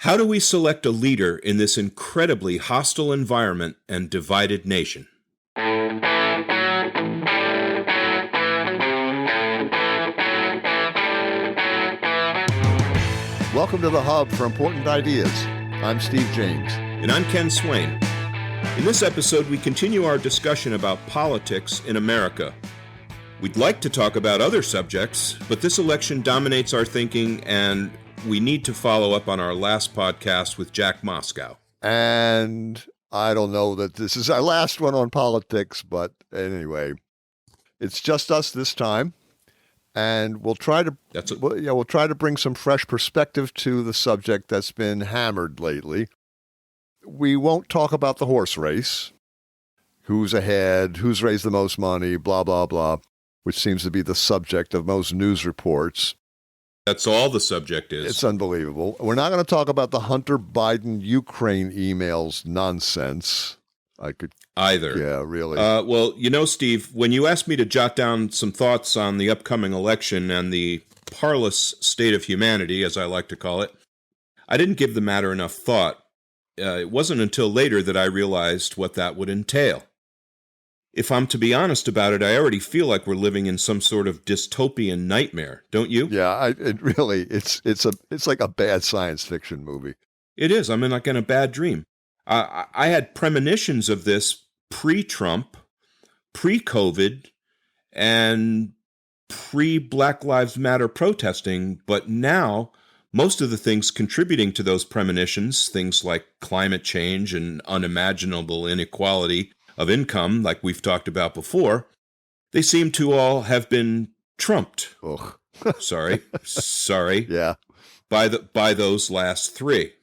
How do we select a leader in this incredibly hostile environment and divided nation? Welcome to the Hub for Important Ideas. I'm Steve James. And I'm Ken Swain. In this episode, we continue our discussion about politics in America. We'd like to talk about other subjects, but this election dominates our thinking, and we need to follow up on our last podcast with Jack Moskow. And I don't know that this is our last one on politics, but anyway, it's just us this time, and we'll try to bring some fresh perspective to the subject that's been hammered lately. We won't talk about the horse race, who's ahead, who's raised the most money, blah, blah, blah, which seems to be the subject of most news reports. That's all the subject is. It's unbelievable. We're not going to talk about the Hunter Biden Ukraine emails nonsense. Either. Yeah, really. Well, Steve, when you asked me to jot down some thoughts on the upcoming election and the parlous state of humanity, as I like to call it, I didn't give the matter enough thought. It wasn't until later that I realized what that would entail. If I'm to be honest about it, I already feel like we're living in some sort of dystopian nightmare, don't you? Yeah, it's like a bad science fiction movie. It is. I'm like in a bad dream. I had premonitions of this pre-Trump, pre-COVID, and pre-Black Lives Matter protesting, but now most of the things contributing to those premonitions, things like climate change and unimaginable inequality of income, like we've talked about before, they seem to all have been trumped. Ugh. Sorry. Yeah. By those last three.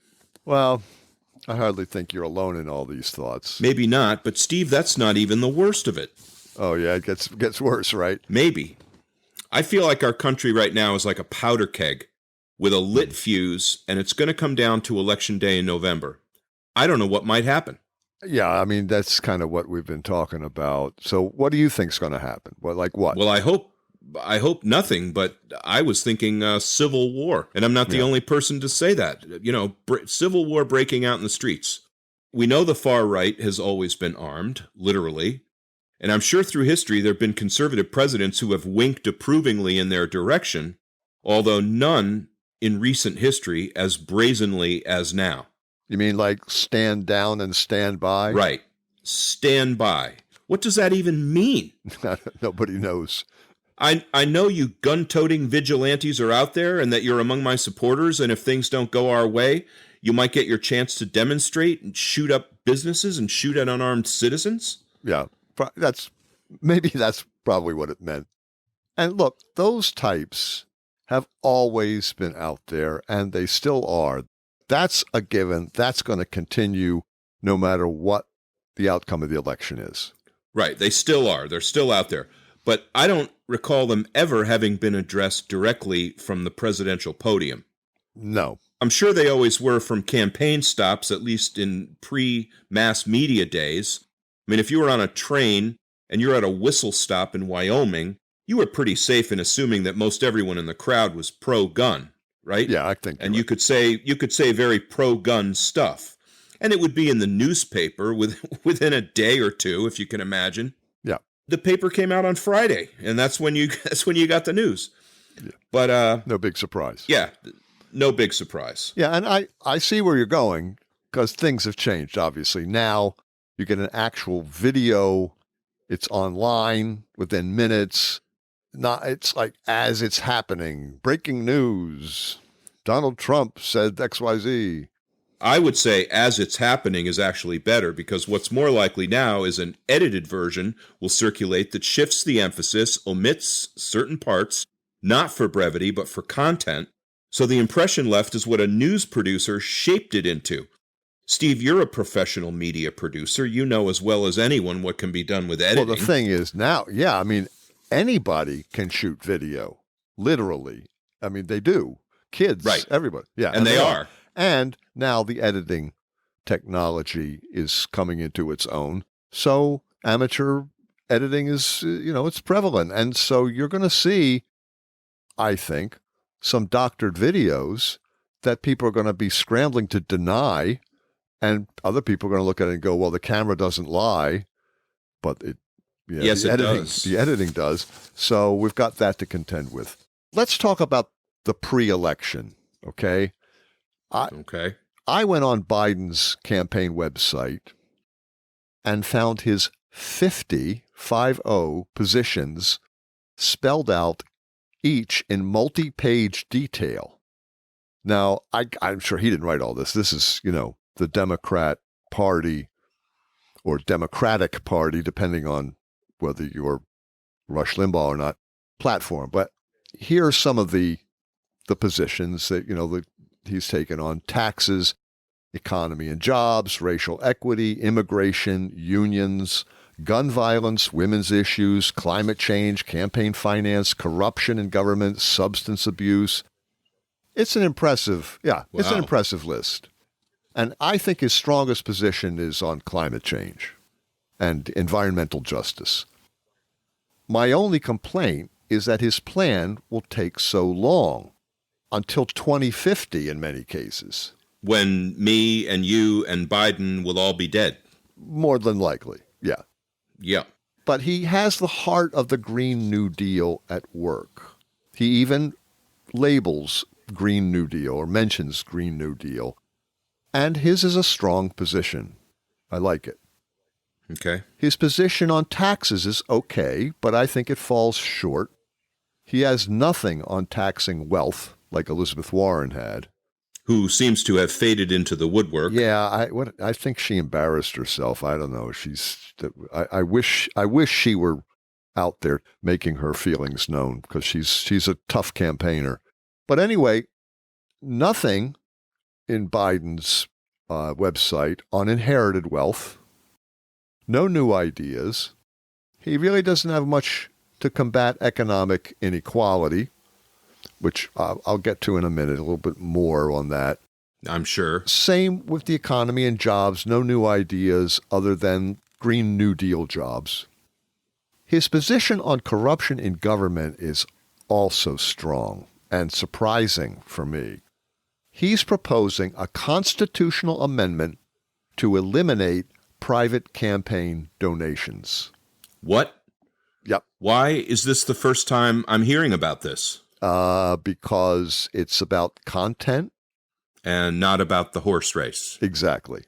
Well, I hardly think you're alone in all these thoughts. Maybe not, but Steve, that's not even the worst of it. Oh yeah, it gets worse, right? Maybe. I feel like our country right now is like a powder keg with a lit fuse, and it's going to come down to Election Day in November. I don't know what might happen. Yeah, I mean, that's kind of what we've been talking about. So what do you think's going to happen? What? Well, I hope nothing, but I was thinking civil war. And I'm not the only person to say that. Civil war breaking out in the streets. We know the far right has always been armed, literally. And I'm sure through history there have been conservative presidents who have winked approvingly in their direction, although none in recent history as brazenly as now. You mean like stand down and stand by? Right. Stand by. What does that even mean? Nobody knows. I know you gun-toting vigilantes are out there and that you're among my supporters, and if things don't go our way, you might get your chance to demonstrate and shoot up businesses and shoot at unarmed citizens? Yeah, that's probably what it meant. And look, those types have always been out there, and they still are. That's a given. That's going to continue no matter what the outcome of the election is. Right. They still are. They're still out there. But I don't recall them ever having been addressed directly from the presidential podium. No. I'm sure they always were from campaign stops, at least in pre-mass media days. I mean, if you were on a train and you're at a whistle stop in Wyoming, you were pretty safe in assuming that most everyone in the crowd was pro-gun. Right? Yeah, I think. And you could say very pro-gun stuff, and it would be in the newspaper within a day or two, if you can imagine. Yeah. The paper came out on Friday, and that's when you got the news. Yeah. But no big surprise. Yeah, no big surprise. Yeah, and I see where you're going because things have changed. Obviously, now you get an actual video. It's online within minutes. It's like as it's happening. Breaking news. Donald Trump said XYZ. I would say as it's happening is actually better, because what's more likely now is an edited version will circulate that shifts the emphasis, omits certain parts, not for brevity, but for content. So the impression left is what a news producer shaped it into. Steve, you're a professional media producer. You know as well as anyone what can be done with editing. Well, the thing is now, yeah, I mean, anybody can shoot video, literally. I mean, they do. Kids, right? Everybody, yeah, and they are. And now the editing technology is coming into its own. So amateur editing is, it's prevalent. And so you're going to see, I think, some doctored videos that people are going to be scrambling to deny, and other people are going to look at it and go, well, the camera doesn't lie, but yes, it does. The editing does. So we've got that to contend with. Let's talk about the pre-election, okay? Okay. I went on Biden's campaign website and found his 50 positions spelled out, each in multi-page detail. Now, I'm sure he didn't write all this. This is, the Democrat Party or Democratic Party, depending on whether you're Rush Limbaugh or not, platform. But here are some of the positions that, that he's taken on: taxes, economy and jobs, racial equity, immigration, unions, gun violence, women's issues, climate change, campaign finance, corruption in government, substance abuse. It's an impressive, It's an impressive list. And I think his strongest position is on climate change and environmental justice. My only complaint is that his plan will take so long, until 2050 in many cases. When me and you and Biden will all be dead. More than likely, yeah. Yeah. But he has the heart of the Green New Deal at work. He even labels Green New Deal or mentions Green New Deal. And his is a strong position. I like it. Okay. His position on taxes is okay, but I think it falls short. He has nothing on taxing wealth, like Elizabeth Warren had. Who seems to have faded into the woodwork. Yeah, I think she embarrassed herself. I don't know. I wish she were out there making her feelings known, because she's a tough campaigner. But anyway, nothing in Biden's website on inherited wealth. No new ideas. He really doesn't have much to combat economic inequality, which I'll get to in a minute, a little bit more on that. I'm sure. Same with the economy and jobs, no new ideas other than Green New Deal jobs. His position on corruption in government is also strong and surprising for me. He's proposing a constitutional amendment to eliminate private campaign donations. What? Yep. Why is this the first time I'm hearing about this? Because it's about content. And not about the horse race. Exactly.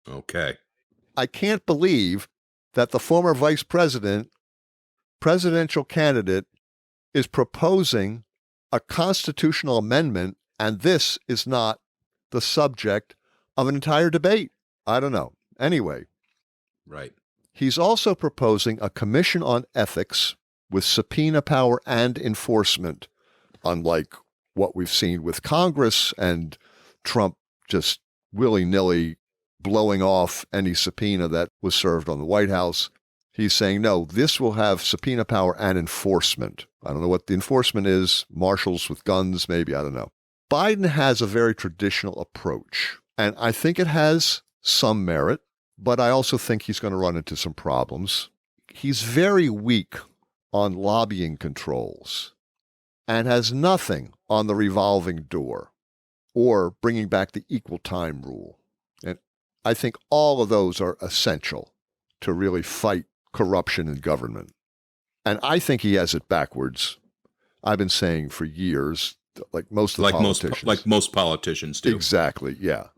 Okay. I can't believe that the former vice president, presidential candidate, is proposing a constitutional amendment, and this is not the subject of an entire debate. I don't know. Anyway. Right. He's also proposing a commission on ethics with subpoena power and enforcement, unlike what we've seen with Congress and Trump just willy-nilly blowing off any subpoena that was served on the White House. He's saying, no, this will have subpoena power and enforcement. I don't know what the enforcement is, marshals with guns, maybe, I don't know. Biden has a very traditional approach, and I think it has some merit, but I also think he's going to run into some problems. He's very weak on lobbying controls and has nothing on the revolving door or bringing back the equal time rule. And I think all of those are essential to really fight corruption in government. And I think he has it backwards. I've been saying for years, like most of the politicians. Like most politicians do. Exactly, yeah.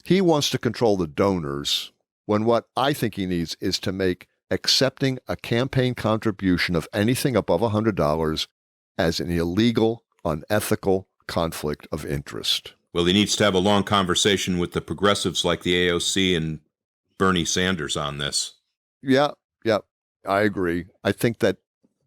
He wants to control the donors when what I think he needs is to make accepting a campaign contribution of anything above $100 as an illegal, unethical conflict of interest. Well, he needs to have a long conversation with the progressives like the AOC and Bernie Sanders on this. Yeah, I agree. I think that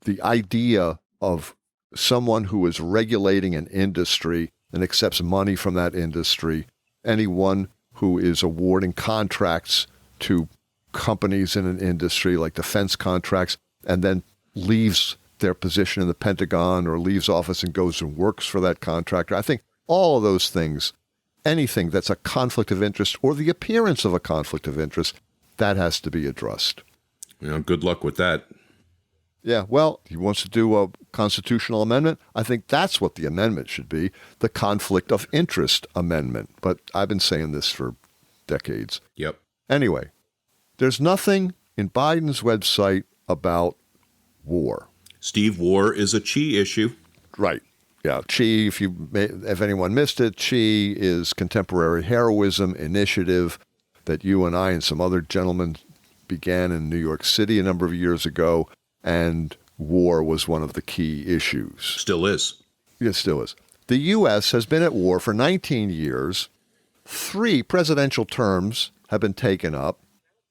the idea of someone who is regulating an industry and accepts money from that industry, anyone who is awarding contracts to companies in an industry like defense contracts and then leaves their position in the Pentagon or leaves office and goes and works for that contractor. I think all of those things, anything that's a conflict of interest or the appearance of a conflict of interest, that has to be addressed. Good luck with that. Yeah, well, he wants to do a constitutional amendment. I think that's what the amendment should be, the conflict of interest amendment. But I've been saying this for decades. Yep. Anyway, there's nothing in Biden's website about war. Steve, war is a Chi issue. Right. Yeah, Chi, if anyone missed it, Chi is contemporary heroism initiative that you and I and some other gentlemen began in New York City a number of years ago, and war was one of the key issues. Still is. It still is. The U.S. has been at war for 19 years. 3 presidential terms have been taken up,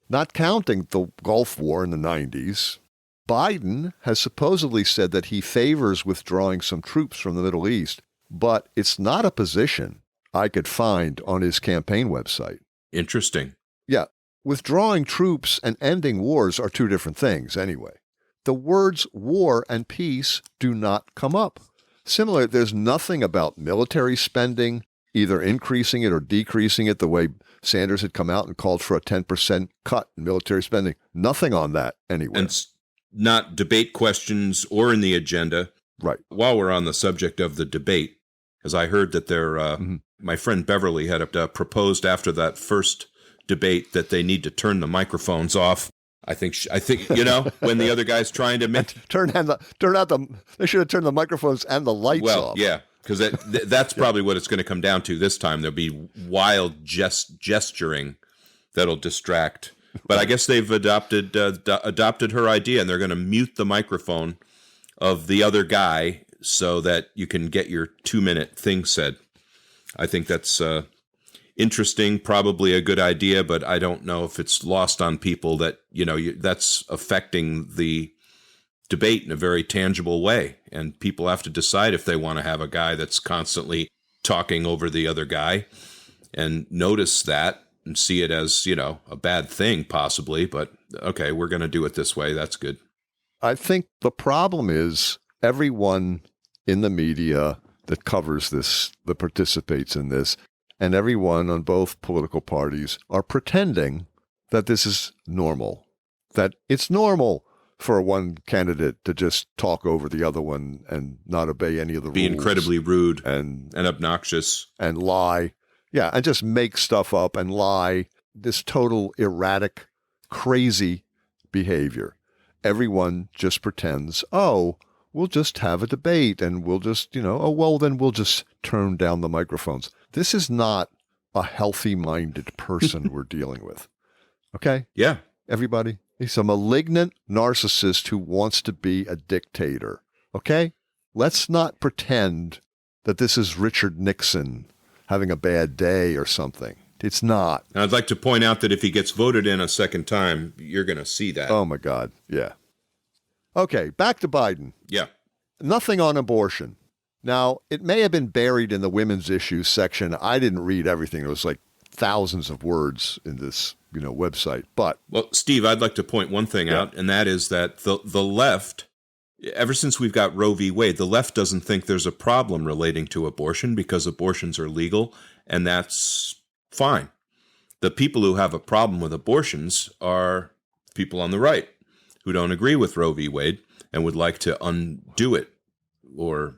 not counting the Gulf War in the 90s. Biden has supposedly said that he favors withdrawing some troops from the Middle East, but it's not a position I could find on his campaign website. Interesting. Yeah. Withdrawing troops and ending wars are 2 different things anyway. The words war and peace do not come up. Similarly, there's nothing about military spending, either increasing it or decreasing it, the way Sanders had come out and called for a 10% cut in military spending. Nothing on that anywhere. And not debate questions or in the agenda. Right. While we're on the subject of the debate, as I heard that my friend Beverly had proposed after that first debate that they need to turn the microphones off. I think when the other guy's trying to they should have turned the microphones and the lights off. Well, yeah, because that's probably what it's going to come down to this time. There'll be wild gesturing that'll distract. But I guess they've adopted her idea, and they're going to mute the microphone of the other guy so that you can get your 2-minute thing said. I think that's interesting, probably a good idea, but I don't know if it's lost on people that, that's affecting the debate in a very tangible way. And people have to decide if they want to have a guy that's constantly talking over the other guy and notice that and see it as, a bad thing possibly. But okay, we're going to do it this way. That's good. I think the problem is everyone in the media that covers this, that participates in this, and everyone on both political parties are pretending that this is normal, that it's normal for one candidate to just talk over the other one and not obey any of the rules. Be incredibly rude and obnoxious. And lie. Yeah, and just make stuff up and lie. This total erratic, crazy behavior. Everyone just pretends, we'll just have a debate and we'll just, then we'll just turn down the microphones. This is not a healthy-minded person we're dealing with. Okay? Yeah. Everybody. He's a malignant narcissist who wants to be a dictator. Okay? Let's not pretend that this is Richard Nixon having a bad day or something. It's not. And I'd like to point out that if he gets voted in a second time, you're going to see that. Oh, my God. Yeah. Okay, back to Biden. Yeah. Nothing on abortion. Now, it may have been buried in the women's issues section. I didn't read everything. There was like thousands of words in this, website. But well, Steve, I'd like to point one thing out, and that is that the left, ever since we've got Roe v. Wade, the left doesn't think there's a problem relating to abortion because abortions are legal, and that's fine. The people who have a problem with abortions are people on the right who don't agree with Roe v. Wade and would like to undo it, or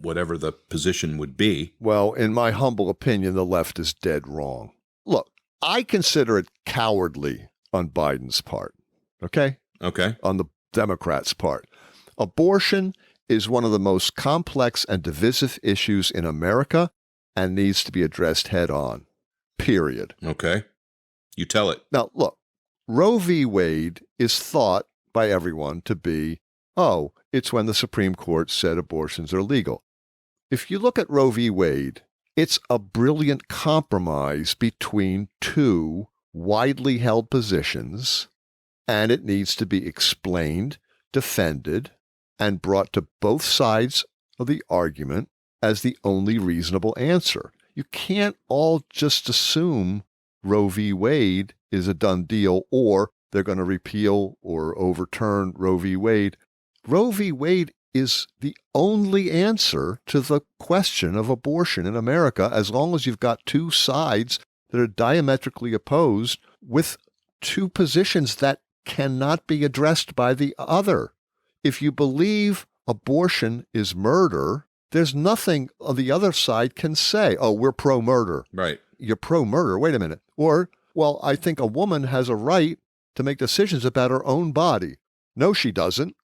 whatever the position would be. Well, in my humble opinion, the left is dead wrong. Look, I consider it cowardly on Biden's part, okay? Okay. On the Democrats' part. Abortion is one of the most complex and divisive issues in America and needs to be addressed head on, period. Okay. You tell it. Now, look, Roe v. Wade is thought by everyone to be, it's when the Supreme Court said abortions are legal. If you look at Roe v. Wade, it's a brilliant compromise between 2 widely held positions, and it needs to be explained, defended, and brought to both sides of the argument as the only reasonable answer. You can't all just assume Roe v. Wade is a done deal, or they're going to repeal or overturn Roe v. Wade. Roe v. Wade is the only answer to the question of abortion in America, as long as you've got 2 sides that are diametrically opposed with 2 positions that cannot be addressed by the other. if you believe abortion is murder, there's nothing on the other side can say, oh, we're pro-murder. Right. You're pro-murder. Wait a minute. Or, well, I think a woman has a right to make decisions about her own body. No, she doesn't.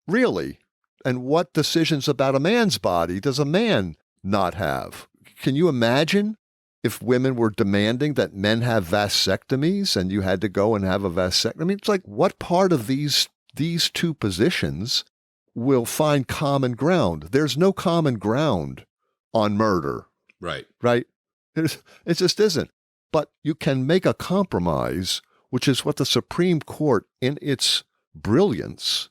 Really? And what decisions about a man's body does a man not have? Can you imagine if women were demanding that men have vasectomies and you had to go and have a vasectomy? It's like, what part of these two positions will find common ground? There's no common ground on murder. Right. Right? It just isn't. But you can make a compromise, which is what the Supreme Court, in its brilliance,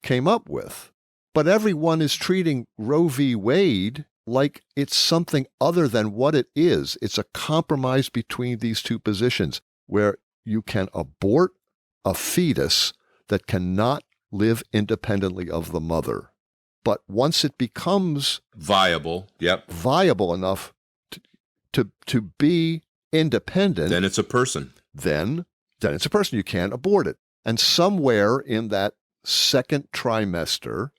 came up with. But everyone is treating Roe v. Wade like it's something other than what it is. It's a compromise between these two positions where you can abort a fetus that cannot live independently of the mother. But once it becomes viable enough to be independent, then it's a person. Then it's a person. You can't abort it. And somewhere in that second trimester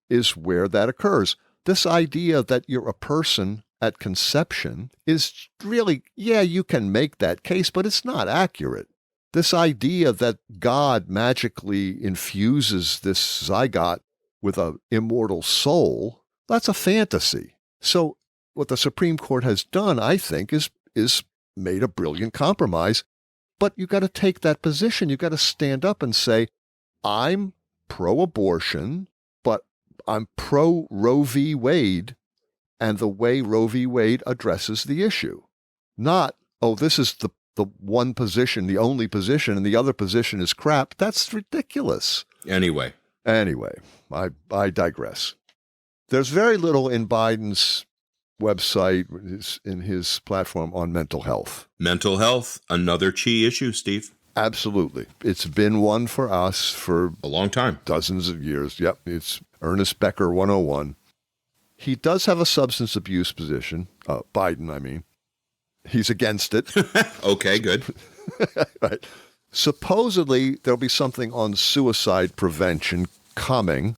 is where that occurs. This idea that you're a person at conception is really, you can make that case, but it's not accurate. This idea that God magically infuses this zygote with an immortal soul, that's a fantasy. So what the Supreme Court has done, I think, is made a brilliant compromise. But you got to take that position. You got to stand up and say, I'm pro-abortion, but I'm pro-Roe v. Wade and the way Roe v. Wade addresses the issue. Not, oh, this is the one position, the only position, and the other position is crap. That's ridiculous. Anyway, I digress. There's very little in Biden's website, in his platform, on mental health. Mental health, another key issue, Steve. Absolutely. It's been one for us for a long time. Dozens of years. Yep. It's Ernest Becker 101. He does have a substance abuse position. Biden, I mean. He's against it. Okay, good. Right. Supposedly, there'll be something on suicide prevention coming,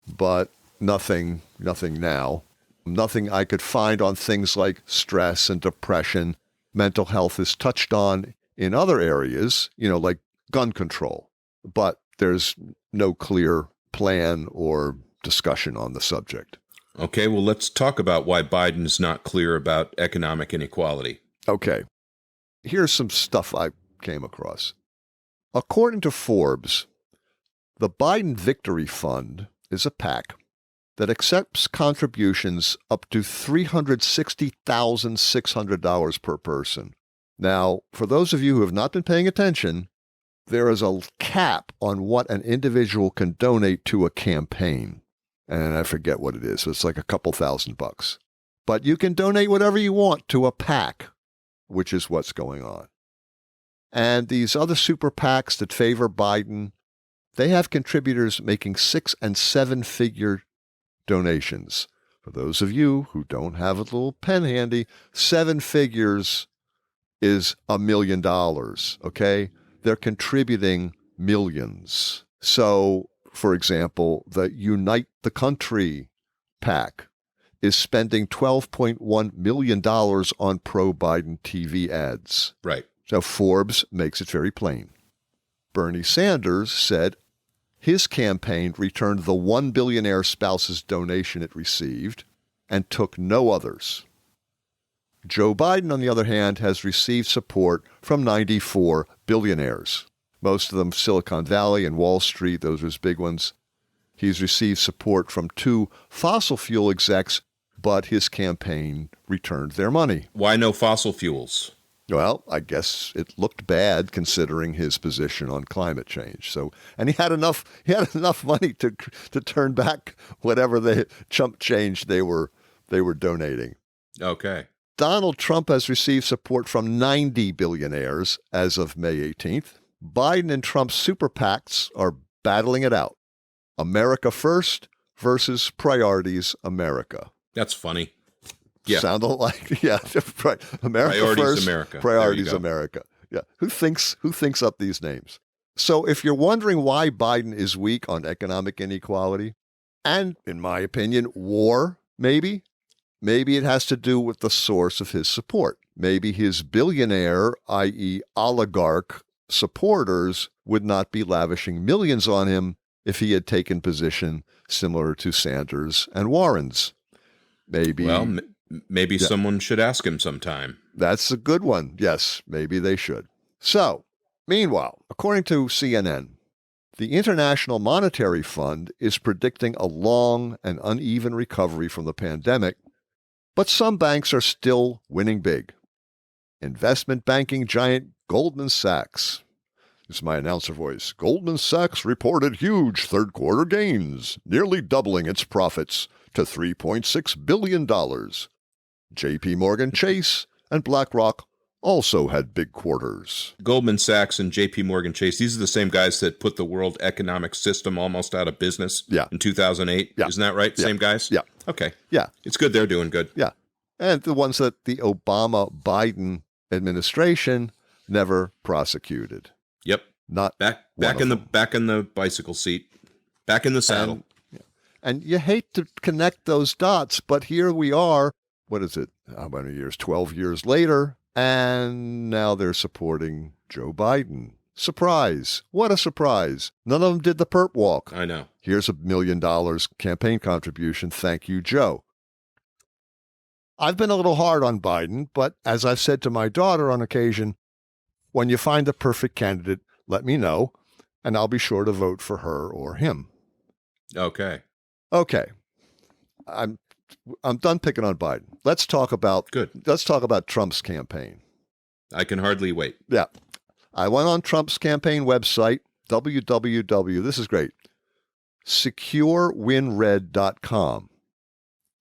but nothing now. Nothing I could find on things like stress and depression. Mental health is touched on in other areas, like gun control, but there's no clear plan or discussion on the subject. Okay, well, let's talk about why Biden's not clear about economic inequality. Okay, here's some stuff I came across. According to Forbes, the Biden Victory Fund is a PAC that accepts contributions up to $360,600 per person. Now, for those of you who have not been paying attention, there is a cap on what an individual can donate to a campaign. And I forget what it is. So it's like a couple $1,000. But you can donate whatever you want to a PAC, which is what's going on. And these other super PACs that favor Biden, they have contributors making 6- and 7-figure donations. For those of you who don't have a little pen handy, 7 figures is $1 million, okay? They're contributing millions. So, for example, the Unite the Country PAC is spending $12.1 million on pro-Biden TV ads. Right. So Forbes makes it very plain. Bernie Sanders said his campaign returned the one billionaire spouse's donation it received and took no others. Joe Biden, on the other hand, has received support from 94 billionaires, most of them Silicon Valley and Wall Street, those are his big ones. He's received support from 2 fossil fuel execs, but his campaign returned their money. Why no fossil fuels? Well, I guess it looked bad considering his position on climate change. So, and he had enough money to turn back whatever the chump change they were donating. Okay. Donald Trump has received support from 90 billionaires as of May 18th. Biden and Trump's super PACs are battling it out. America First versus Priorities America. That's funny. Yeah. Sounded like, yeah, right. America Priorities First, America. Priorities America. Yeah. Who thinks up these names? So if you're wondering why Biden is weak on economic inequality, and in my opinion, war, maybe it has to do with the source of his support. Maybe his billionaire, i.e. oligarch supporters would not be lavishing millions on him if he had taken position similar to Sanders and Warren's. Maybe. Well, maybe someone should ask him sometime. That's a good one. Yes, maybe they should. So, meanwhile, according to CNN, the International Monetary Fund is predicting a long and uneven recovery from the pandemic, but some banks are still winning big. Investment banking giant Goldman Sachs. This is my announcer voice. Goldman Sachs reported huge third-quarter gains, nearly doubling its profits to $3.6 billion. J.P. Morgan Chase and BlackRock also had big quarters. Goldman Sachs and J.P. Morgan Chase, these are the same guys that put the world economic system almost out of business in 2008. Yeah. Isn't that right? Yeah. Same guys? Yeah. Okay. Yeah. It's good they're doing good. Yeah. And the ones that the Obama-Biden administration never prosecuted. Yep. Not back in the bicycle seat. Back in the saddle. And you hate to connect those dots, but here we are. What is it? How many years? 12 years later. And now they're supporting Joe Biden. Surprise. What a surprise. None of them did the perp walk. I know. Here's $1 million campaign contribution. Thank you, Joe. I've been a little hard on Biden, but as I've said to my daughter on occasion, when you find the perfect candidate, let me know, and I'll be sure to vote for her or him. Okay. I'm done picking on Biden. Let's talk about Trump's campaign. I can hardly wait. Yeah. I went on Trump's campaign website, www, this is great, securewinred.com,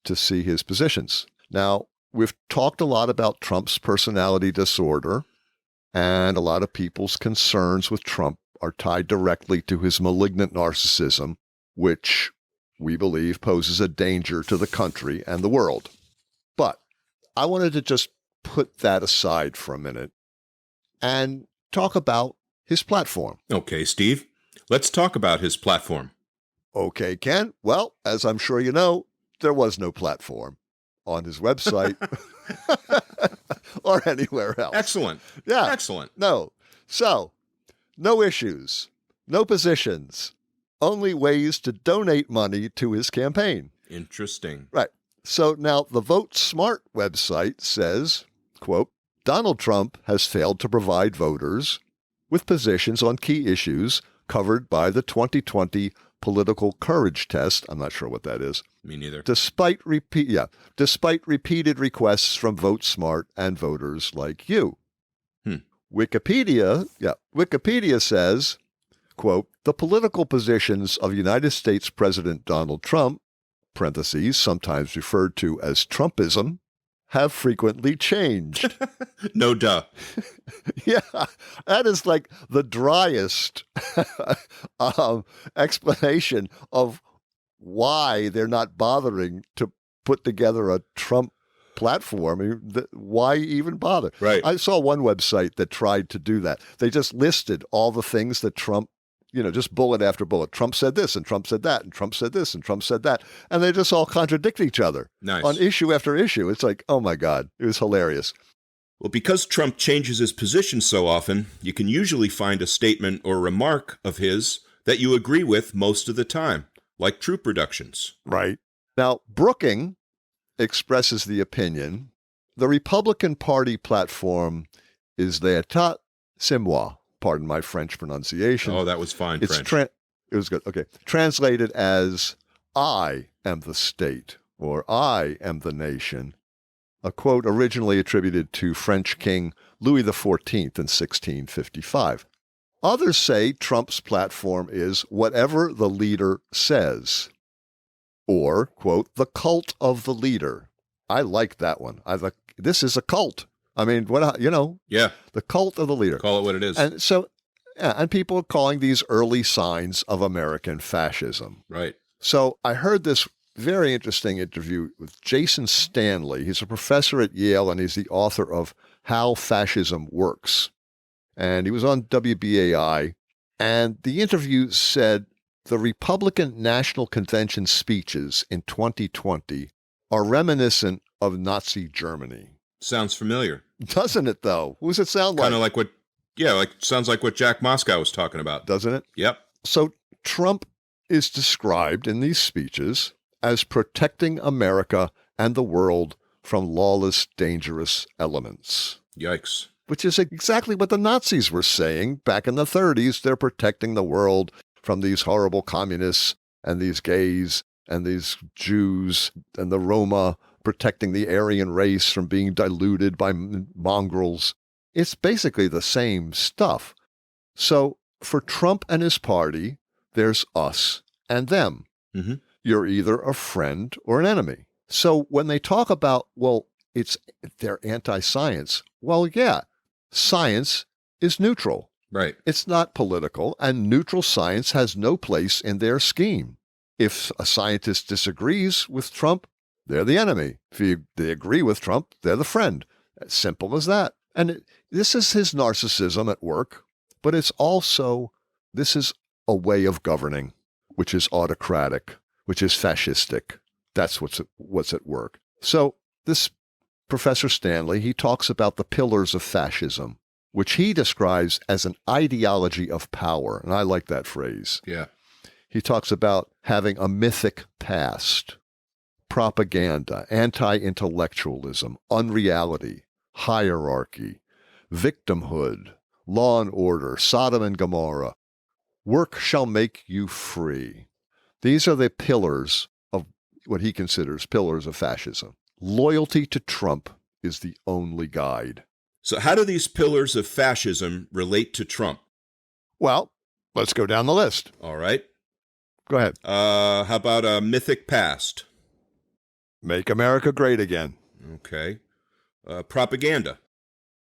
to see his positions. Now, we've talked a lot about Trump's personality disorder, and a lot of people's concerns with Trump are tied directly to his malignant narcissism, which we believe poses a danger to the country and the world. But I wanted to just put that aside for a minute and talk about his platform. Okay, Steve, let's talk about his platform. Okay, Ken. Well, as I'm sure you know, there was no platform on his website or anywhere else. Excellent. Yeah. Excellent. No. So, no issues, no positions, only ways to donate money to his campaign. Interesting. Right. So now the Vote Smart website says, quote, Donald Trump has failed to provide voters with positions on key issues covered by the 2020 political courage test. I'm not sure what that is. Me neither. Despite repeated requests from Vote Smart and voters like you. Wikipedia says, quote, the political positions of United States President Donald Trump, parentheses, sometimes referred to as Trumpism, have frequently changed. No duh. Yeah, that is like the driest explanation of why they're not bothering to put together a Trump platform. I mean, why even bother? Right. I saw one website that tried to do that. They just listed all the things that Trump, just bullet after bullet. Trump said this, and Trump said that, and Trump said this, and Trump said that. And they just all contradict each other. Nice. On issue after issue. It's like, oh my God, it was hilarious. Well, because Trump changes his position so often, you can usually find a statement or remark of his that you agree with most of the time, like troop reductions. Right. Now, Brookings expresses the opinion the Republican Party platform is l'état, c'est moi. Pardon my French pronunciation. Oh, that was fine, It's French. It was good. Okay. Translated as, I am the state, or I am the nation. A quote originally attributed to French King Louis XIV in 1655. Others say Trump's platform is whatever the leader says, or, quote, the cult of the leader. I like that one. This is a cult. I mean, Yeah. The cult of the leader. Call it what it is. And so, and people are calling these early signs of American fascism. Right. So I heard this very interesting interview with Jason Stanley. He's a professor at Yale, and he's the author of How Fascism Works. And he was on WBAI, And the interview said the Republican National Convention speeches in 2020 are reminiscent of Nazi Germany. Sounds familiar. Doesn't it, though? Who does it sound like? Kind of like what, sounds like what Jack Moscow was talking about. Doesn't it? Yep. So Trump is described in these speeches as protecting America and the world from lawless, dangerous elements. Yikes. Which is exactly what the Nazis were saying back in the 30s. They're protecting the world from these horrible communists and these gays and these Jews and the Roma, protecting the Aryan race from being diluted by mongrels. It's basically the same stuff. So for Trump and his party, there's us and them. Mm-hmm. You're either a friend or an enemy. So when they talk about, well, they're anti-science. Well, yeah, science is neutral. Right. It's not political, and neutral science has no place in their scheme. If a scientist disagrees with Trump, they're the enemy. If they agree with Trump, they're the friend. As simple as that. And this is his narcissism at work, but it's also, this is a way of governing, which is autocratic, which is fascistic. That's what's at work. So this Professor Stanley, he talks about the pillars of fascism, which he describes as an ideology of power. And I like that phrase. Yeah. He talks about having a mythic past, propaganda, anti-intellectualism, unreality, hierarchy, victimhood, law and order, Sodom and Gomorrah. Work shall make you free. These are the pillars of what he considers pillars of fascism. Loyalty to Trump is the only guide. So how do these pillars of fascism relate to Trump? Well, let's go down the list. All right. Go ahead. How about a mythic past? Make America great again. Okay. Propaganda.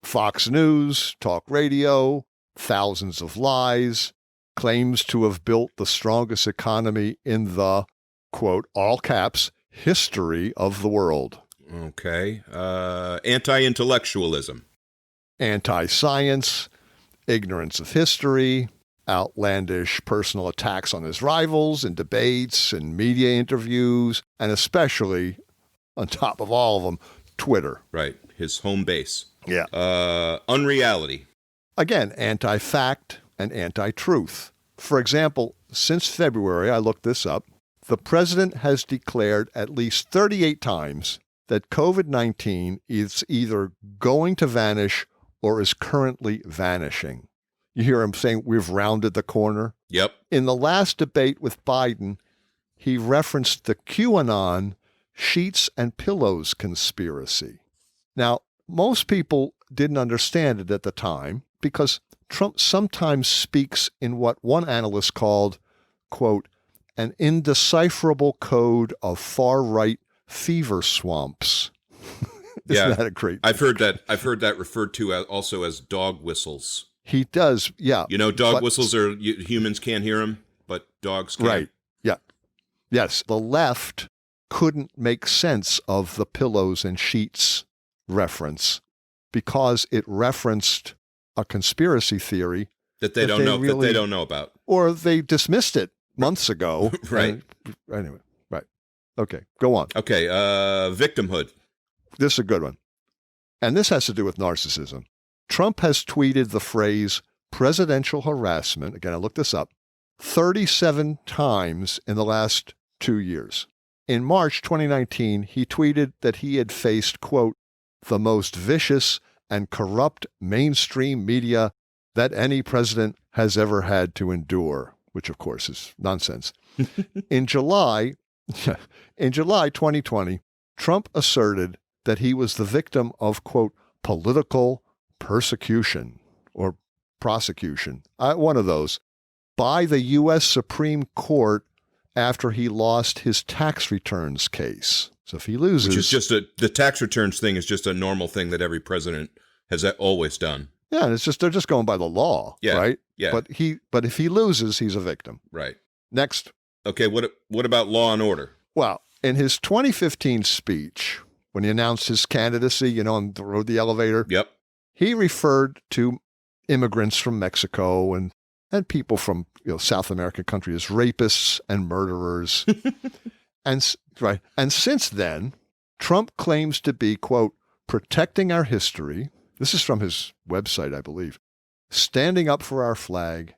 Fox News, talk radio, thousands of lies, claims to have built the strongest economy in the, quote, all caps, history of the world. Okay. Anti-intellectualism. Anti-science, ignorance of history, outlandish personal attacks on his rivals in debates and media interviews, and especially, on top of all of them, Twitter. Right. His home base. Yeah. Unreality. Again, anti-fact and anti-truth. For example, since February, I looked this up, the president has declared at least 38 times that COVID-19 is either going to vanish or is currently vanishing. You hear him saying, we've rounded the corner? Yep. In the last debate with Biden, he referenced the QAnon sheets and pillows conspiracy. Now, most people didn't understand it at the time because Trump sometimes speaks in what one analyst called, quote, an indecipherable code of far-right fever swamps. Isn't that a great picture? I've heard that referred to also as dog whistles. He does, yeah. You know, dog whistles are, humans can't hear them, but dogs can. Right, yeah. Yes, the left couldn't make sense of the pillows and sheets reference because it referenced a conspiracy theory that they don't know about. Or they dismissed it months ago. Right. Anyway, right. Okay, go on. Okay, victimhood. This is a good one. And this has to do with narcissism. Trump has tweeted the phrase presidential harassment, again, I looked this up, 37 times in the last 2 years. In March 2019, he tweeted that he had faced, quote, the most vicious and corrupt mainstream media that any president has ever had to endure, which of course is nonsense. In July 2020, Trump asserted that he was the victim of, quote, political persecution or prosecution, one of those, by the U.S. Supreme Court after he lost his tax returns case. So if he loses... Which is just the tax returns thing is just a normal thing that every president has always done. Yeah, and they're just going by the law, right? Yeah. But if he loses, he's a victim. Right. Next. Okay, what about law and order? Well, in his 2015 speech, when he announced his candidacy, on the road, the elevator, yep, he referred to immigrants from Mexico and and people from South American countries as rapists and murderers. And since then, Trump claims to be, quote, protecting our history. This is from his website, I believe. Standing up for our flag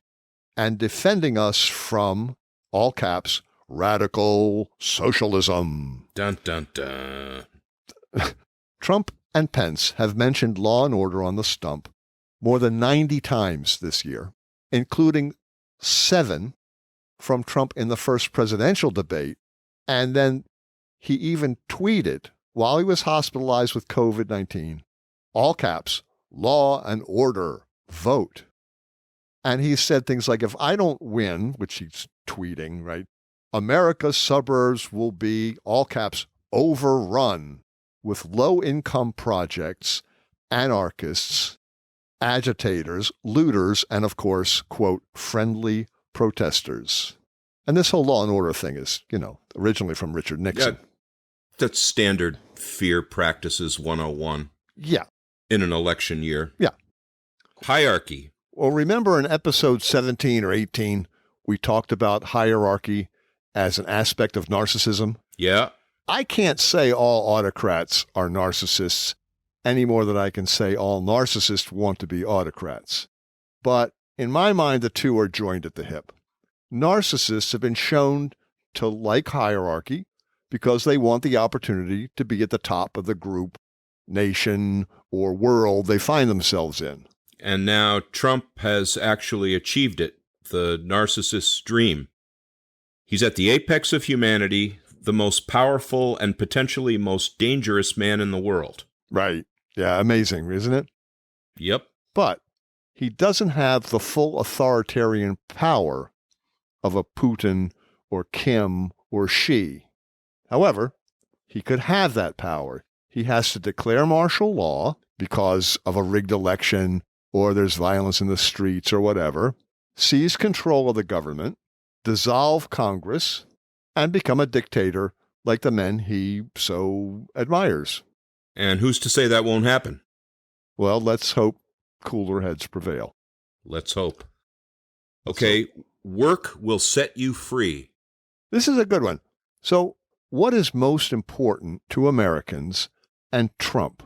and defending us from, all caps, radical socialism. Dun, dun, dun. Trump and Pence have mentioned law and order on the stump more than 90 times this year, including 7 from Trump in the first presidential debate. And then he even tweeted while he was hospitalized with COVID-19, all caps, law and order, vote. And he said things like, if I don't win, which he's tweeting, right, America's suburbs will be, all caps, overrun with low-income projects, anarchists, agitators, looters, and of course, quote, friendly protesters. And this whole law and order thing is, originally from Richard Nixon. Yeah, that's standard fear practices 101. Yeah. In an election year. Yeah. Hierarchy. Well, remember in episode 17 or 18, we talked about hierarchy as an aspect of narcissism? Yeah. I can't say all autocrats are narcissists any more than I can say all narcissists want to be autocrats. But in my mind, the two are joined at the hip. Narcissists have been shown to like hierarchy because they want the opportunity to be at the top of the group, nation, or world they find themselves in. And now Trump has actually achieved it, the narcissist's dream. He's at the apex of humanity, the most powerful and potentially most dangerous man in the world. Right. Yeah, amazing, isn't it? Yep. But he doesn't have the full authoritarian power of a Putin or Kim or Xi. However, he could have that power. He has to declare martial law because of a rigged election or there's violence in the streets or whatever, seize control of the government, dissolve Congress, and become a dictator like the men he so admires. And who's to say that won't happen? Well, let's hope cooler heads prevail. Let's hope. Okay, work will set you free. This is a good one. So, what is most important to Americans and Trump?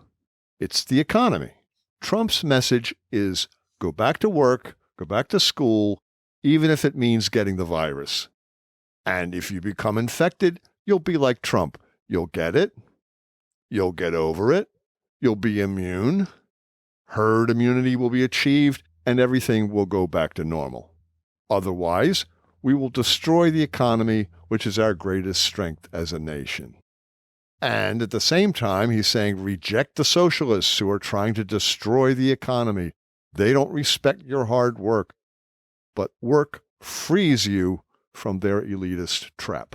It's the economy. Trump's message is go back to work, go back to school, even if it means getting the virus. And if you become infected, you'll be like Trump. You'll get it. You'll get over it. You'll be immune. Herd immunity will be achieved, and everything will go back to normal. Otherwise, we will destroy the economy, which is our greatest strength as a nation. And at the same time, he's saying, reject the socialists who are trying to destroy the economy. They don't respect your hard work, but work frees you from their elitist trap.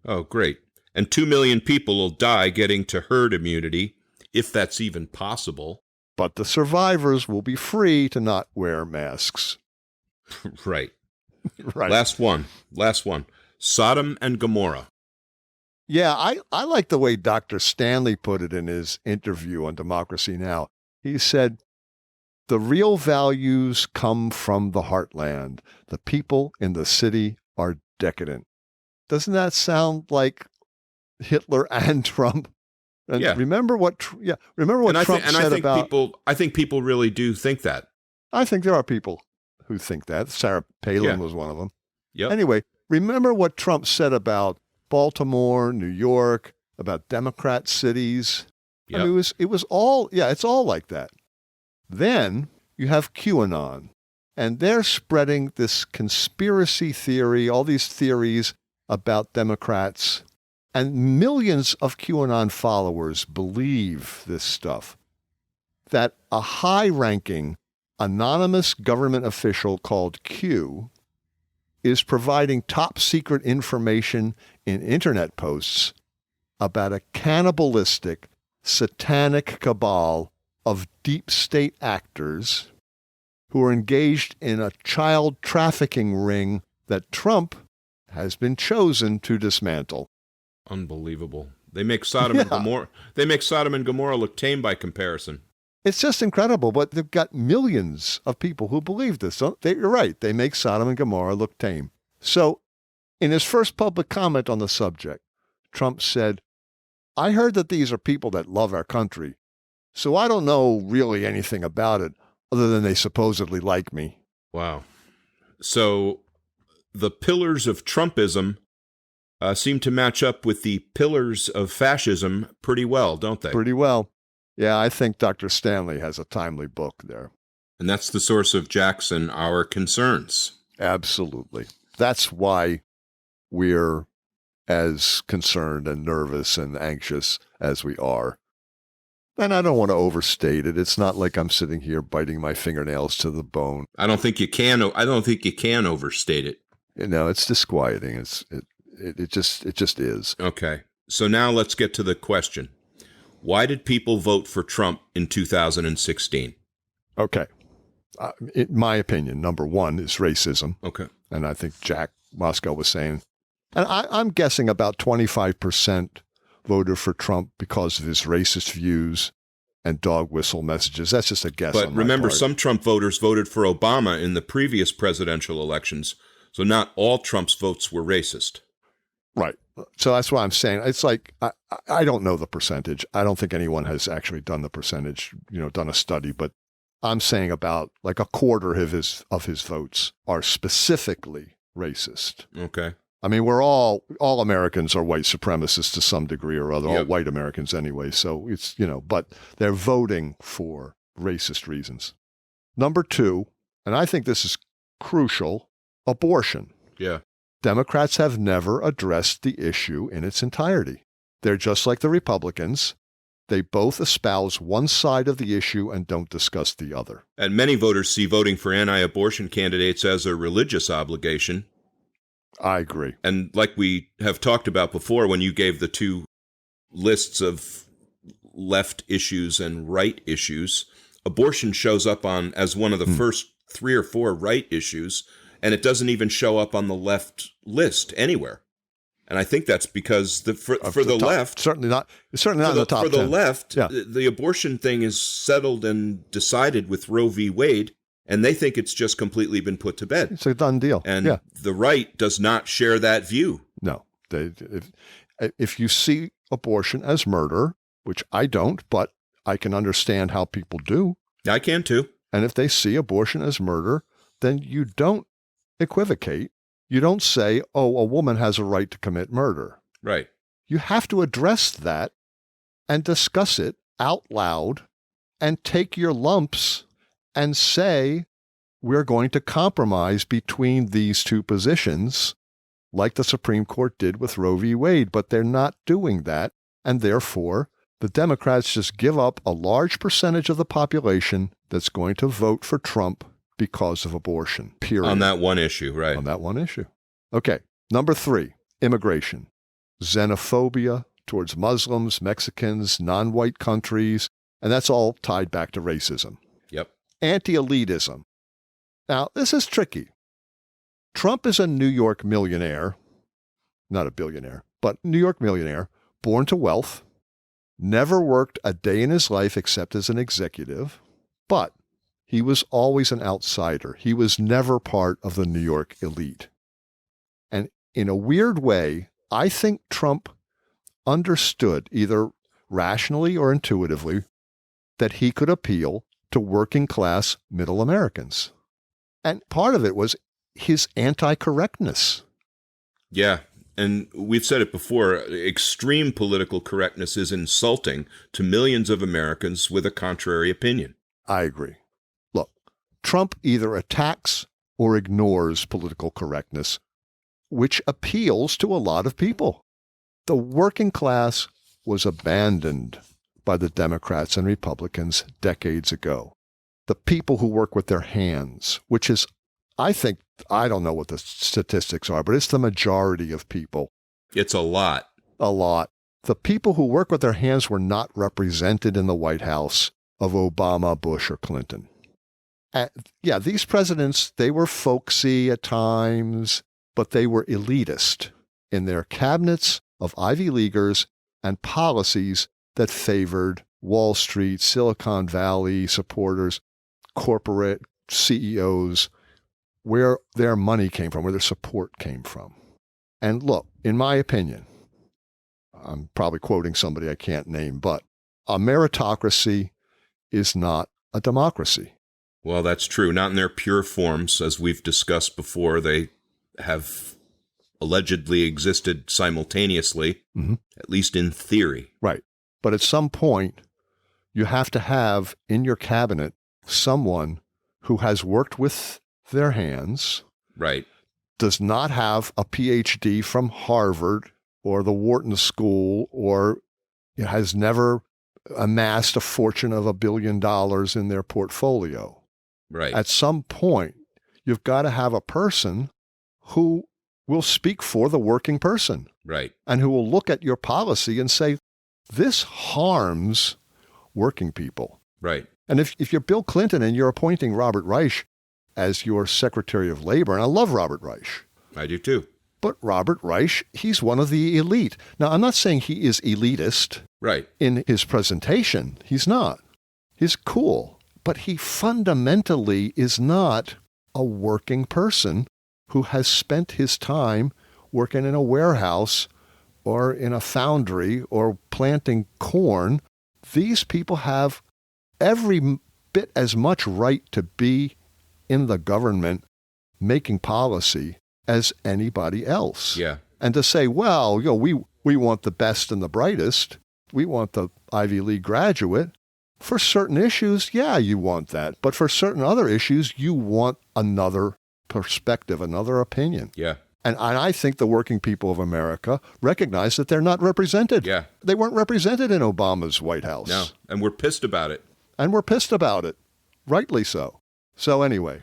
Oh, great. And 2 million people will die getting to herd immunity, if that's even possible. But the survivors will be free to not wear masks. Right. Right. Last one. Sodom and Gomorrah. Yeah, I like the way Dr. Stanley put it in his interview on Democracy Now! He said, the real values come from the heartland. The people in the city are decadent. Doesn't that sound like Hitler and Trump? And yeah. Remember what Trump said about... I think people really do think that. I think there are people who think that. Sarah Palin was one of them. Yep. Anyway, remember what Trump said about Baltimore, New York, about Democrat cities. Yep. I mean, it was all, it's all like that. Then you have QAnon, and they're spreading this conspiracy theory, all these theories about Democrats, and millions of QAnon followers believe this stuff, that a high-ranking anonymous government official called Q is providing top-secret information in internet posts about a cannibalistic, satanic cabal of deep state actors who are engaged in a child trafficking ring that Trump has been chosen to dismantle. Unbelievable. They make Sodom and Gomorrah. They make Sodom and Gomorrah look tame by comparison. It's just incredible, but they've got millions of people who believe this. So you're right. They make Sodom and Gomorrah look tame. So in his first public comment on the subject, Trump said, I heard that these are people that love our country, so I don't know really anything about it other than they supposedly like me. Wow. So the pillars of Trumpism seem to match up with the pillars of fascism pretty well, don't they? Pretty well. Yeah, I think Dr. Stanley has a timely book there. And that's the source of Jackson, Our Concerns. Absolutely. That's why we're as concerned and nervous and anxious as we are. And I don't want to overstate it. It's not like I'm sitting here biting my fingernails to the bone. I don't think you can overstate it. It's disquieting. It just is. Okay. So now let's get to the question. Why did people vote for Trump in 2016? Okay. In my opinion, number one is racism. Okay. And I think Jack Moscow was saying, and I'm guessing about 25% voted for Trump because of his racist views and dog whistle messages. That's just a guess. But remember, some Trump voters voted for Obama in the previous presidential elections, so not all Trump's votes were racist. Right. So that's why I'm saying it's like, I don't know the percentage. I don't think anyone has actually done the percentage, done a study, but I'm saying about like a quarter of his votes are specifically racist. Okay. I mean, we're all Americans are white supremacists to some degree or other, Yep. all white Americans anyway. So it's, but they're voting for racist reasons. Number two, and I think this is crucial, abortion. Yeah. Democrats have never addressed the issue in its entirety. They're just like the Republicans. They both espouse one side of the issue and don't discuss the other. And many voters see voting for anti-abortion candidates as a religious obligation. I agree. And like we have talked about before, when you gave the two lists of left issues and right issues, abortion shows up as one of the first 3 or 4 right issues, and it doesn't even show up on the left list anywhere. And I think that's because for the left, certainly not in the top 10. For the left, the abortion thing is settled and decided with Roe v. Wade, and they think it's just completely been put to bed. It's a done deal. And the right does not share that view. No, if you see abortion as murder, which I don't, but I can understand how people do. I can too. And if they see abortion as murder, then you don't equivocate. You don't say, oh, a woman has a right to commit murder. Right. You have to address that and discuss it out loud and take your lumps and say, we're going to compromise between these two positions like the Supreme Court did with Roe v. Wade, but they're not doing that. And therefore, the Democrats just give up a large percentage of the population that's going to vote for Trump because of abortion, period. On that one issue, right. On that one issue. Okay. Number 3, immigration. Xenophobia towards Muslims, Mexicans, non-white countries, and that's all tied back to racism. Yep. Anti-elitism. Now, this is tricky. Trump is a New York millionaire, not a billionaire, but New York millionaire, born to wealth, never worked a day in his life except as an executive, but he was always an outsider. He was never part of the New York elite. And in a weird way, I think Trump understood, either rationally or intuitively, that he could appeal to working class middle Americans. And part of it was his anti-correctness. Yeah. And we've said it before, extreme political correctness is insulting to millions of Americans with a contrary opinion. I agree. Look, Trump either attacks or ignores political correctness, which appeals to a lot of people. The working class was abandoned by the Democrats and Republicans decades ago. The people who work with their hands, which is, I think, I don't know what the statistics are, but it's the majority of people. It's a lot. A lot. The people who work with their hands were not represented in the White House of Obama, Bush, or Clinton. These presidents, they were folksy at times, but they were elitist in their cabinets of Ivy Leaguers and policies that favored Wall Street, Silicon Valley supporters, corporate CEOs, where their money came from, where their support came from. And look, in my opinion, I'm probably quoting somebody I can't name, but a meritocracy is not a democracy. Well, that's true. Not in their pure forms. As we've discussed before, they have allegedly existed simultaneously, at least in theory. Right. But at some point, you have to have in your cabinet someone who has worked with their hands, right, does not have a PhD from Harvard or the Wharton School, or has never amassed a fortune of $1 billion in their portfolio. Right. At some point, you've got to have a person who will speak for the working person. Right. And who will look at your policy and say, this harms working people. Right. And if you're Bill Clinton and you're appointing Robert Reich as your Secretary of Labor, and I love Robert Reich. I do too. But Robert Reich, he's one of the elite. Now, I'm not saying he is elitist. Right. In his presentation. He's not. He's cool. But he fundamentally is not a working person who has spent his time working in a warehouse or in a foundry or planting corn. These people have every bit as much right to be in the government making policy as anybody else. Yeah. And to say, well, we want the best and the brightest. We want the Ivy League graduate. For certain issues, yeah, you want that. But for certain other issues, you want another perspective, another opinion. Yeah. And I think the working people of America recognize that they're not represented. Yeah. They weren't represented in Obama's White House. No. And we're pissed about it. And we're pissed about it. Rightly so. So anyway,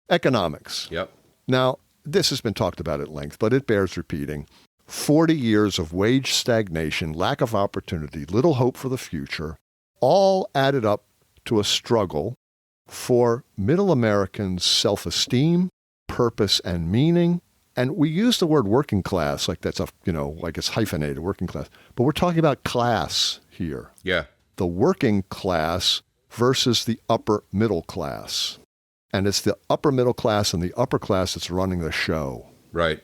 economics. Yep. Now, this has been talked about at length, but it bears repeating. 40 years of wage stagnation, lack of opportunity, little hope for the future, all added up to a struggle for middle Americans' self-esteem, purpose, and meaning. And we use the word working class like that's like it's hyphenated, working class. But we're talking about class here. Yeah. The working class versus the upper middle class. And it's the upper middle class and the upper class that's running the show. Right.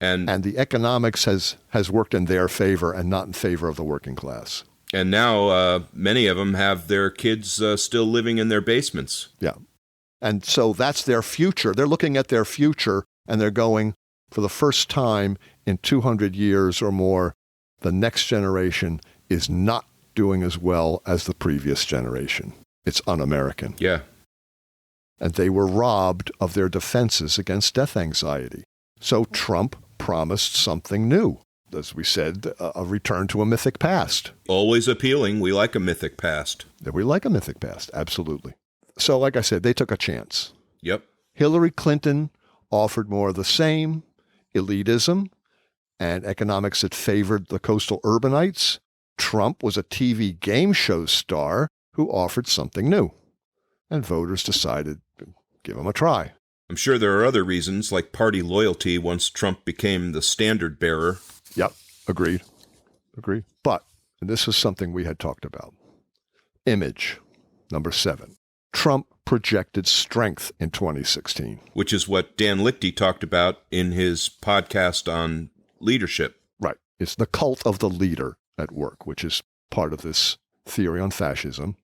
And the economics has worked in their favor and not in favor of the working class. And now many of them have their kids still living in their basements. Yeah. And so that's their future. They're looking at their future and they're going, for the first time in 200 years or more, the next generation is not doing as well as the previous generation. It's un-American. Yeah. And they were robbed of their defenses against death anxiety. So Trump promised something new. As we said, a return to a mythic past. Always appealing. We like a mythic past. We like a mythic past, absolutely. So like I said, they took a chance. Yep. Hillary Clinton offered more of the same, elitism and economics that favored the coastal urbanites. Trump was a TV game show star who offered something new. And voters decided to give him a try. I'm sure there are other reasons, like party loyalty once Trump became the standard bearer. Yep, agreed. But, and this is something we had talked about, image, number 7. Trump projected strength in 2016. Which is what Dan Lichty talked about in his podcast on leadership. Right. It's the cult of the leader at work, which is part of this theory on fascism.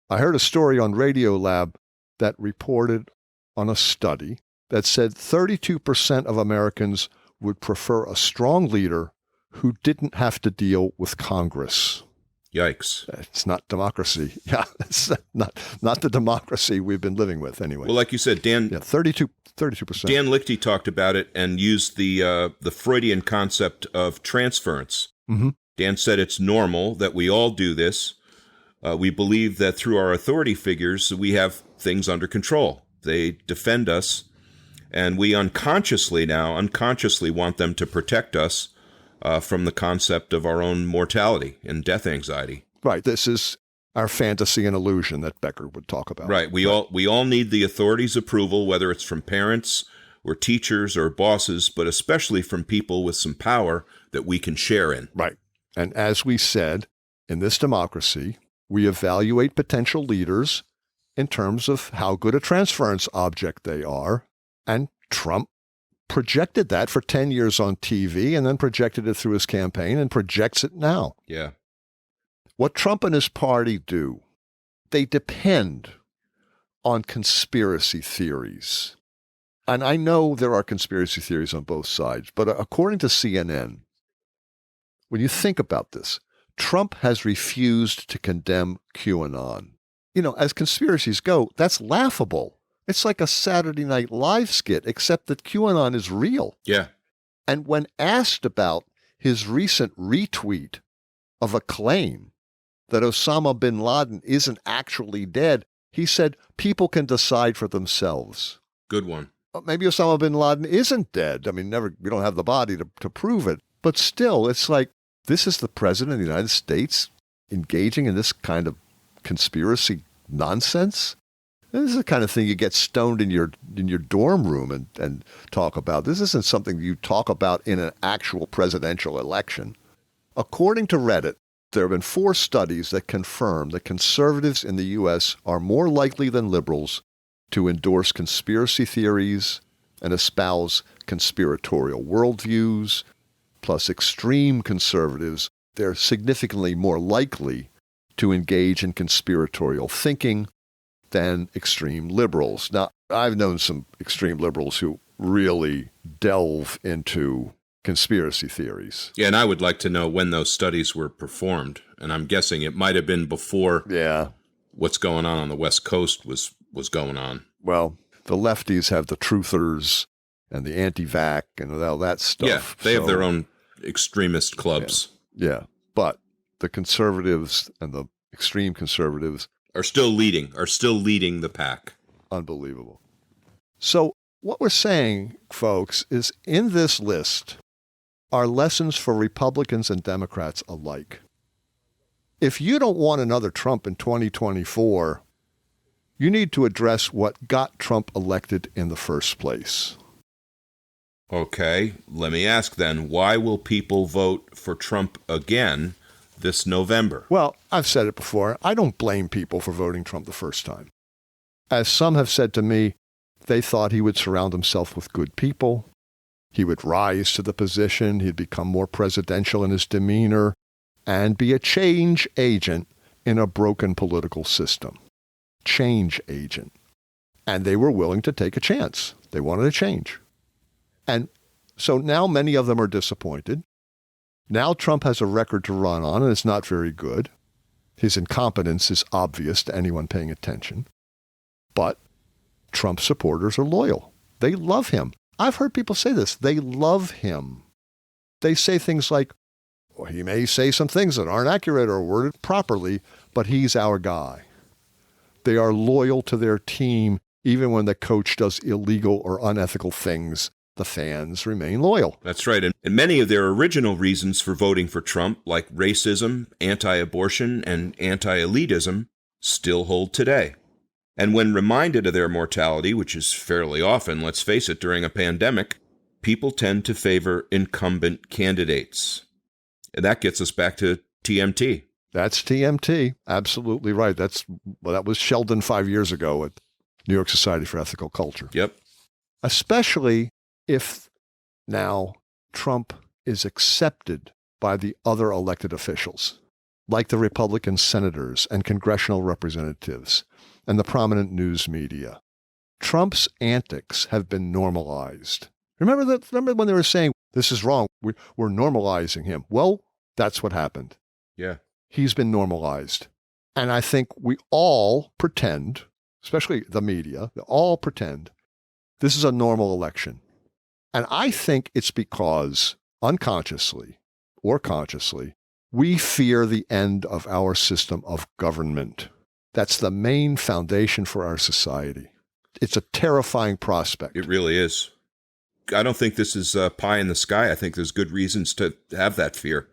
I heard a story on Radiolab that reported on a study that said 32% of Americans would prefer a strong leader who didn't have to deal with Congress. Yikes. It's not democracy. Yeah, it's not the democracy we've been living with anyway. Well, like you said, Dan... Yeah, 32%. Dan Lichty talked about it and used the Freudian concept of transference. Mm-hmm. Dan said it's normal that we all do this. We believe that through our authority figures, we have things under control. They defend us, and we unconsciously want them to protect us from the concept of our own mortality and death anxiety. Right. This is our fantasy and illusion that Becker would talk about. Right. We all need the authorities' approval, whether it's from parents or teachers or bosses, but especially from people with some power that we can share in. Right. And as we said, in this democracy, We evaluate potential leaders in terms of how good a transference object they are. And Trump projected that for 10 years on TV and then projected it through his campaign and projects it now. Yeah. What Trump and his party do, they depend on conspiracy theories. And I know there are conspiracy theories on both sides, but according to CNN, when you think about this, Trump has refused to condemn QAnon. You know, as conspiracies go, that's laughable. It's like a Saturday Night Live skit, except that QAnon is real. Yeah. And when asked about his recent retweet of a claim that Osama bin Laden isn't actually dead, he said people can decide for themselves. Good one. Maybe Osama bin Laden isn't dead. I mean, we don't have the body to prove it. But still, it's like, this is the president of the United States engaging in this kind of conspiracy nonsense? This is the kind of thing you get stoned in your dorm room and talk about. This isn't something you talk about in an actual presidential election. According to Reddit, there have been 4 studies that confirm that conservatives in the U.S. are more likely than liberals to endorse conspiracy theories and espouse conspiratorial worldviews, plus extreme conservatives, they're significantly more likely to engage in conspiratorial thinking than extreme liberals. Now, I've known some extreme liberals who really delve into conspiracy theories. Yeah, and I would like to know when those studies were performed. And I'm guessing it might have been before what's going on the West Coast was going on. Well, the lefties have the truthers and the anti-vax and all that stuff. Yeah, they have their own extremist clubs. Yeah, but the conservatives and the extreme conservatives are still leading the pack. Unbelievable. So what we're saying, folks, is in this list are lessons for Republicans and Democrats alike. If you don't want another Trump in 2024, you need to address what got Trump elected in the first place. Okay, let me ask then, why will people vote for Trump again this November? Well, I've said it before. I don't blame people for voting Trump the first time. As some have said to me, they thought he would surround himself with good people. He would rise to the position. He'd become more presidential in his demeanor and be a change agent in a broken political system. Change agent. And they were willing to take a chance. They wanted a change. And so now many of them are disappointed. Now Trump has a record to run on, and it's not very good. His incompetence is obvious to anyone paying attention. But Trump supporters are loyal. They love him. I've heard people say this. They love him. They say things like, well, he may say some things that aren't accurate or worded properly, but he's our guy. They are loyal to their team, even when the coach does illegal or unethical things. The fans remain loyal. That's right. And many of their original reasons for voting for Trump, like racism, anti-abortion, and anti-elitism, still hold today. And when reminded of their mortality, which is fairly often, let's face it, during a pandemic, people tend to favor incumbent candidates. And that gets us back to TMT. That's TMT. Absolutely right. That was Sheldon 5 years ago at New York Society for Ethical Culture. Yep. Especially if now Trump is accepted by the other elected officials, like the Republican senators and congressional representatives and the prominent news media. Trump's antics have been normalized. Remember when they were saying, this is wrong, we're normalizing him? Well, that's what happened. Yeah. He's been normalized. And I think we all pretend, especially the media, they all pretend this is a normal election. And I think it's because unconsciously or consciously, we fear the end of our system of government. That's the main foundation for our society. It's a terrifying prospect. It really is. I don't think this is pie in the sky. I think there's good reasons to have that fear.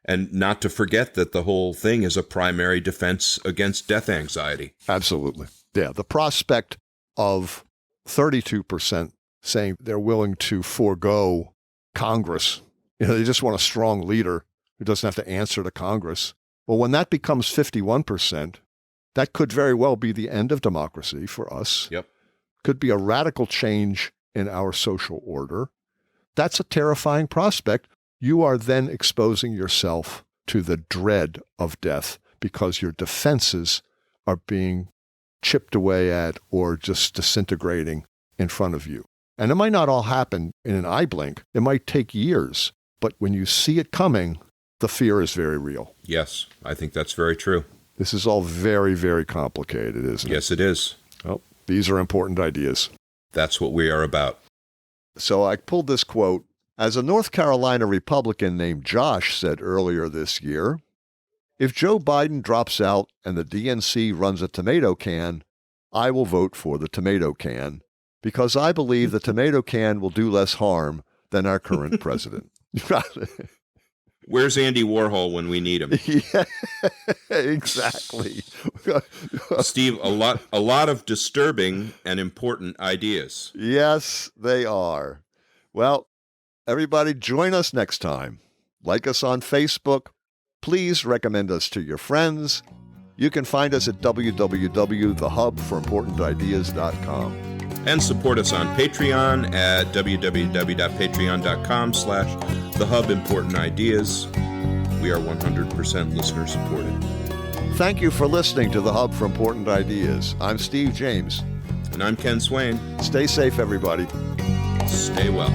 And not to forget that the whole thing is a primary defense against death anxiety. Absolutely. Yeah, the prospect of 32% saying they're willing to forego Congress. They just want a strong leader who doesn't have to answer to Congress. Well, when that becomes 51%, that could very well be the end of democracy for us. Yep. Could be a radical change in our social order. That's a terrifying prospect. You are then exposing yourself to the dread of death because your defenses are being chipped away at or just disintegrating in front of you. And it might not all happen in an eye blink. It might take years. But when you see it coming, the fear is very real. Yes, I think that's very true. This is all very, very complicated, isn't it? Yes, it is. Well, these are important ideas. That's what we are about. So I pulled this quote. As a North Carolina Republican named Josh said earlier this year, if Joe Biden drops out and the DNC runs a tomato can, I will vote for the tomato can because I believe the tomato can will do less harm than our current president. Where's Andy Warhol when we need him? Yeah, exactly. Steve, a lot of disturbing and important ideas. Yes, they are. Well, everybody join us next time. Like us on Facebook. Please recommend us to your friends. You can find us at www.thehubforimportantideas.com. And support us on Patreon at www.patreon.com/thehubimportantideas. We are 100% listener supported. Thank you for listening to The Hub for Important Ideas. I'm Steve James. And I'm Ken Swain. Stay safe, everybody. Stay well.